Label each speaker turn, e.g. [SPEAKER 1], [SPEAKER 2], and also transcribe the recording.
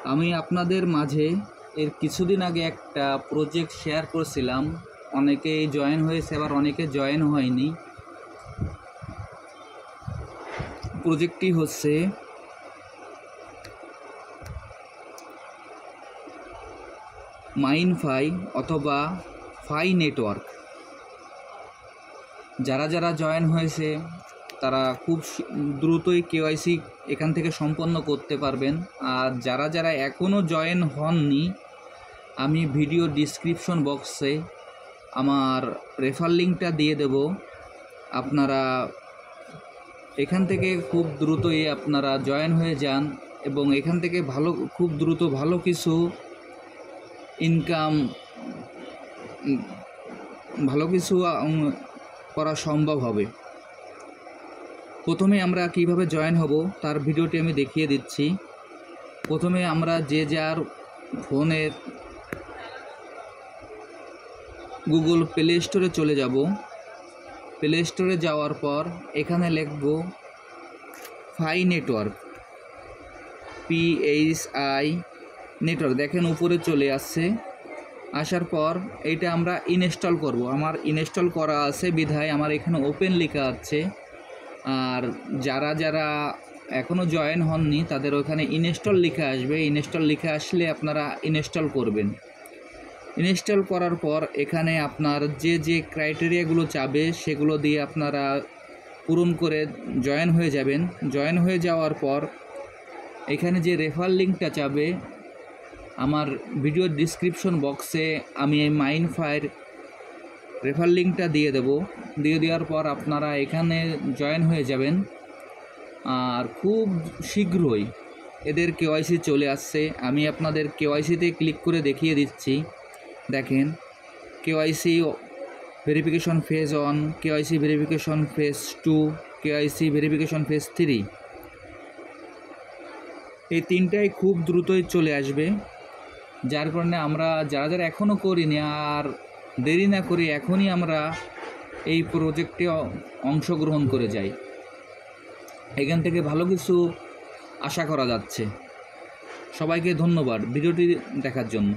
[SPEAKER 1] আমি আপনাদের মাঝে এর কিছুদিন আগে একটা প্রজেক্ট শেয়ার করেছিলাম। অনেকেই জয়েন হয়েছে, আবার অনেকে জয়েন হয়নি। প্রজেক্টটি হচ্ছে মাইনফাই অথবা ফাই নেটওয়ার্ক। যারা যারা জয়েন হয়েছে তারা খুব দ্রুতই কেওয়াইসি এখান থেকে সম্পন্ন করতে পারবেন। আর যারা যারা এখনও জয়েন হননি, আমি ভিডিও ডিসক্রিপশন বক্সে আমার রেফার লিঙ্কটা দিয়ে দেব। আপনারা এখান থেকে খুব দ্রুতই আপনারা জয়েন হয়ে যান এবং এখান থেকে খুব দ্রুত ভালো কিছু ইনকাম করা সম্ভব হবে। প্রথমে আমরা কিভাবে জয়েন হব তার ভিডিওটি আমি দেখিয়ে দিচ্ছি। প্রথমে আমরা যে যার ফোনের গুগল প্লে স্টোরে চলে যাব। প্লে স্টোরে যাওয়ার পর এখানে লিখব ফাই নেটওয়ার্ক, PHI নেটওয়ার্ক। দেখেন উপরে চলে আসছে। আসার পর এইটা আমরা ইনস্টল করব। আমার ইনস্টল করা আছে বিধায় আমার এখানে ওপেন লেখা আছে। আর যারা যারা এখনও জয়েন হননি তাদের ওখানে ইনস্টল লেখা আসবে। ইনস্টল লেখা আসলে আপনারা ইনস্টল করবেন। ইনস্টল করার পর এখানে আপনার যে যে ক্রাইটেরিয়াগুলো চাবে সেগুলো দিয়ে আপনারা পূরণ করে জয়েন হয়ে যাবেন। জয়েন হয়ে যাওয়ার পর এখানে যে রেফার লিঙ্কটা চাবে, আমার ভিডিও ডিসক্রিপশন বক্সে আমি এই মাইনফাইয়ের রেফার লিঙ্কটা দিয়ে দেব। দিয়ে দেওয়ার পর আপনারা এখানে জয়েন হয়ে যাবেন। আর খুব শীঘ্রই এদের কেওয়াইসি চলে আসছে। আমি আপনাদের কেওয়াইসিতে ক্লিক করে দেখিয়ে দিচ্ছি। দেখেন, KYC verification phase 1, KYC verification phase 2, KYC verification phase 3। এই তিনটাই খুব দ্রুতই চলে আসবে। যার কারণে আমরা যারা যারা এখনও করিনি আর দেরি না করি এখনই আমরা এই প্রজেক্টে অংশগ্রহণ করে যাই। এখান থেকে ভালো কিছু আশা করা যাচ্ছে। সবাইকে ধন্যবাদ ভিডিওটি দেখার জন্য।